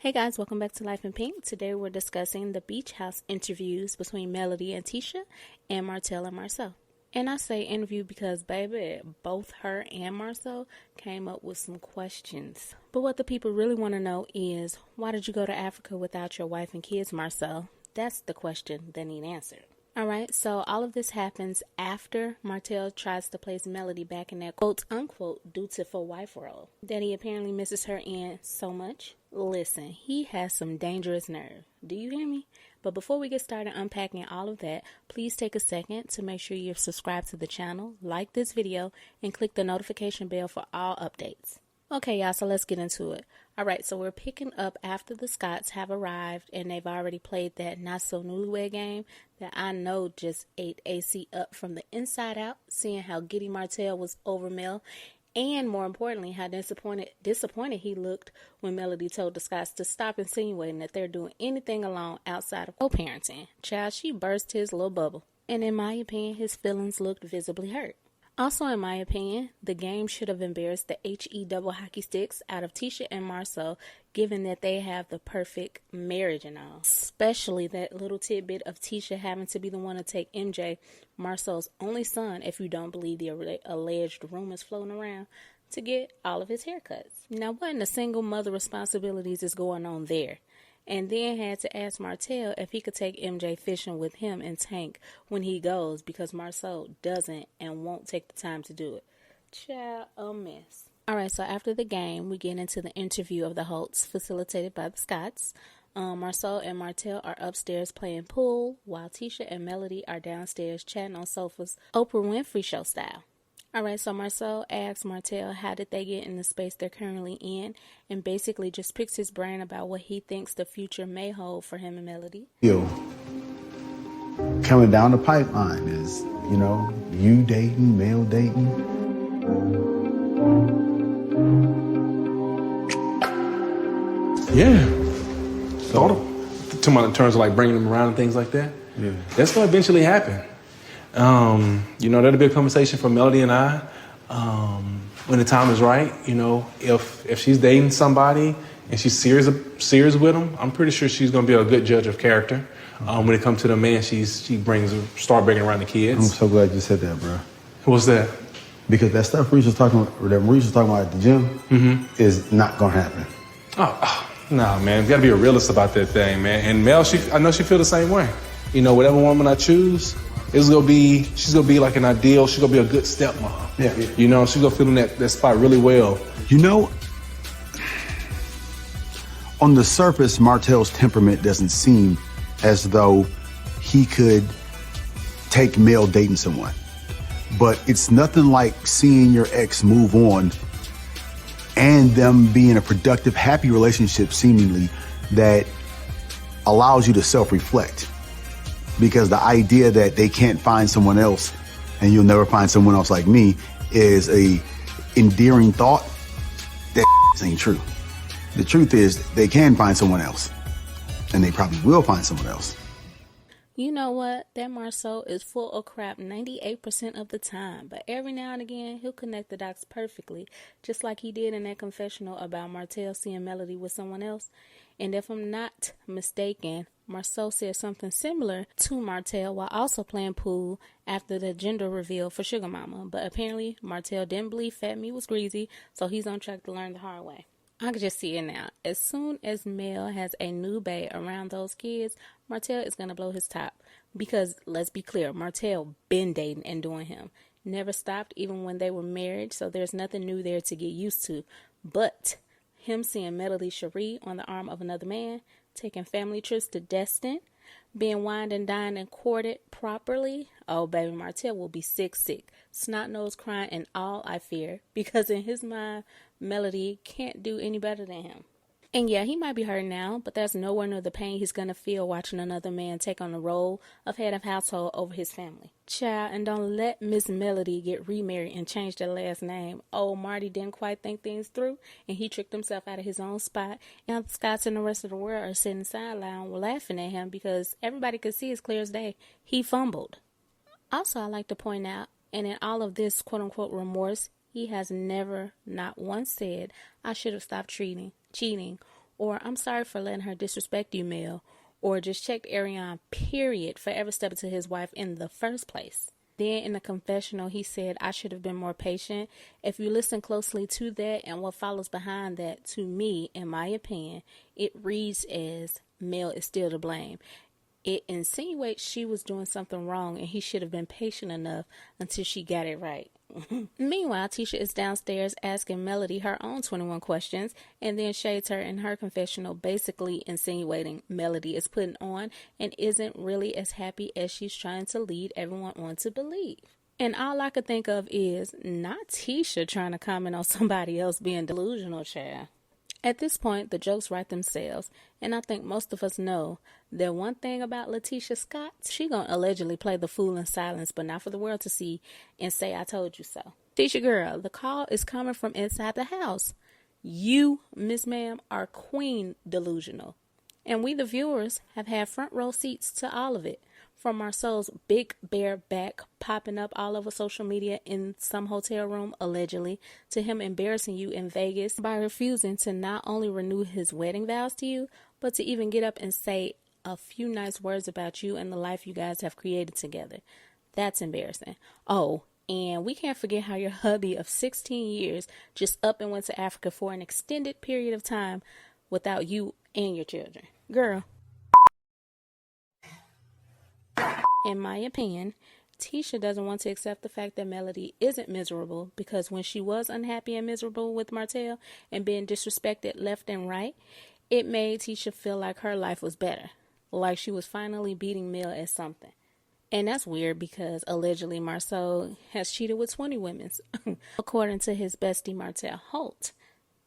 Hey guys, welcome back to Life in Pink. Today we're discussing the beach house interviews between Melody and Tisha and Martell and Marcel. And I say interview because, baby, both her and Marcel came up with some questions. But what the people really want to know is, why did you go to Africa without your wife and kids, Marcel? That's the question they need answered. Alright, so all of this happens after Martell tries to place Melody back in that quote-unquote dutiful wife role that he apparently misses her in so much. Listen, he has some dangerous nerve. Do you hear me? But before we get started unpacking all of that, please take a second to make sure you're subscribed to the channel, like this video, and click the notification bell for all updates. Okay, y'all, so let's get into it. Alright, so we're picking up after the Scotts have arrived and they've already played that not-so-newlywed game that I know just ate AC up from the inside out, seeing how giddy Martell was over Mel, and more importantly, how disappointed he looked when Melody told the Scotts to stop insinuating that they're doing anything alone outside of co-parenting. Child, she burst his little bubble. And in my opinion, his feelings looked visibly hurt. Also, in my opinion, the game should have embarrassed the HE double hockey sticks out of Tisha and Marcel, given that they have the perfect marriage and all. Especially that little tidbit of Tisha having to be the one to take MJ, Marcel's only son, if you don't believe the alleged rumors floating around, to get all of his haircuts. Now, what in the single mother responsibilities is going on there? And then had to ask Martell if he could take MJ fishing with him and Tank when he goes, because Marcel doesn't and won't take the time to do it. Child, a mess. Alright, so after the game, we get into the interview of the Holts, facilitated by the Scotts. Marcel and Martell are upstairs playing pool, while Tisha and Melody are downstairs chatting on sofas, Oprah Winfrey Show style. Alright, so Marcel asks Martell how did they get in the space they're currently in, and basically just picks his brain about what he thinks the future may hold for him and Melody. Coming down the pipeline is, you dating, male dating. Yeah. So, in terms of like bringing them around and things like that, yeah, that's going to eventually happen. That'll be a conversation for Melody and I when the time is right. If she's dating somebody and she's serious with them, I'm pretty sure she's going to be a good judge of character. When it comes to the man, she start bringing around the kids. I'm so glad you said that, bro. What's that? Because that stuff Maurice was talking about at the gym is not going to happen. Oh, nah, man. You got to be a realist about that thing, man. And Mel, I know she feel the same way. Whatever woman I choose, she's gonna be like an ideal. She's gonna be a good stepmom. Yeah. She's gonna fill in that spot really well. On the surface, Martell's temperament doesn't seem as though he could take Mel dating someone. But it's nothing like seeing your ex move on and them be in a productive, happy relationship, seemingly, that allows you to self-reflect. Because the idea that they can't find someone else and you'll never find someone else like me is a endearing thought. That ain't true. The truth is they can find someone else, and they probably will find someone else. You know what? That Marcel is full of crap 98% of the time, but every now and again he'll connect the dots perfectly, just like he did in that confessional about Martell seeing Melody with someone else. And if I'm not mistaken, Marcel said something similar to Martell while also playing pool after the gender reveal for Sugar Mama. But apparently Martell didn't believe Fat Me was greasy, so he's on track to learn the hard way. I can just see it now. As soon as Mel has a new bae around those kids, Martell is going to blow his top. Because, let's be clear, Martell been dating and doing him. Never stopped even when they were married, so there's nothing new there to get used to. But him seeing Melody Shari on the arm of another man, taking family trips to Destin, being wined and dined and courted properly, oh baby, Martell will be sick, snot-nose crying and all, I fear, because in his mind, Melody can't do any better than him. And yeah, he might be hurt now, but there's nowhere near the pain he's gonna feel watching another man take on the role of head of household over his family. Child, and don't let Miss Melody get remarried and change their last name. Oh, Marty didn't quite think things through, and he tricked himself out of his own spot. And the Scotts and the rest of the world are sitting sideline laughing at him because everybody could see as clear as day he fumbled. Also, I like to point out, and in all of this quote-unquote remorse, he has never, not once said, I should have stopped cheating, or I'm sorry for letting her disrespect you, Mel, or just checked Ariane, period, for ever stepping to his wife in the first place. Then in the confessional, he said, I should have been more patient. If you listen closely to that and what follows behind that, to me, in my opinion, it reads as Mel is still to blame. It insinuates she was doing something wrong and he should have been patient enough until she got it right. Meanwhile, Tisha is downstairs asking Melody her own 21 questions and then shades her in her confessional, basically insinuating Melody is putting on and isn't really as happy as she's trying to lead everyone on to believe. And all I could think of is not Tisha trying to comment on somebody else being delusional, child. At this point, the jokes write themselves, and I think most of us know that one thing about LaTisha Scott, she gonna allegedly play the fool in silence, but not for the world to see and say, I told you so. Tisha girl, the call is coming from inside the house. You, Miss Ma'am, are queen delusional. And we, the viewers, have had front row seats to all of it. From Marceau's big bare back popping up all over social media in some hotel room, allegedly, to him embarrassing you in Vegas by refusing to not only renew his wedding vows to you, but to even get up and say a few nice words about you and the life you guys have created together. That's embarrassing. Oh, and we can't forget how your hubby of 16 years just up and went to Africa for an extended period of time without you and your children. Girl. In my opinion, Tisha doesn't want to accept the fact that Melody isn't miserable because when she was unhappy and miserable with Martell and being disrespected left and right, it made Tisha feel like her life was better, like she was finally beating Mel at something. And that's weird because allegedly Marceau has cheated with 20 women, according to his bestie Martell Holts.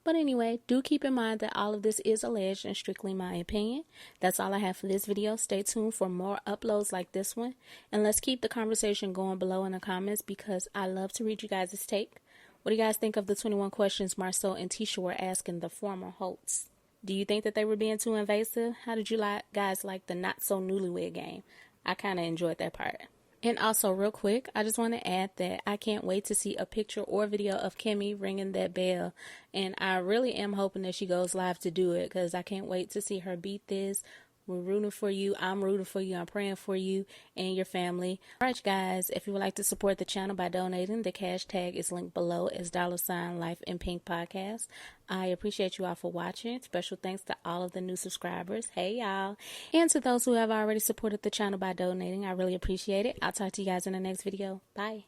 But anyway, do keep in mind that all of this is alleged and strictly my opinion. That's all I have for this video. Stay tuned for more uploads like this one. And let's keep the conversation going below in the comments because I love to read you guys' take. What do you guys think of the 21 questions Marceau and Tisha were asking the former Holts? Do you think that they were being too invasive? How did you guys like the not so newlywed game? I kind of enjoyed that part. And also real quick, I just want to add that I can't wait to see a picture or video of Kimmy ringing that bell. And I really am hoping that she goes live to do it because I can't wait to see her beat this. We're rooting for you. I'm rooting for you. I'm praying for you and your family. All right, guys, if you would like to support the channel by donating, the cash tag is linked below as $Life in Pink Podcast. I appreciate you all for watching. Special thanks to all of the new subscribers. Hey, y'all. And to those who have already supported the channel by donating, I really appreciate it. I'll talk to you guys in the next video. Bye.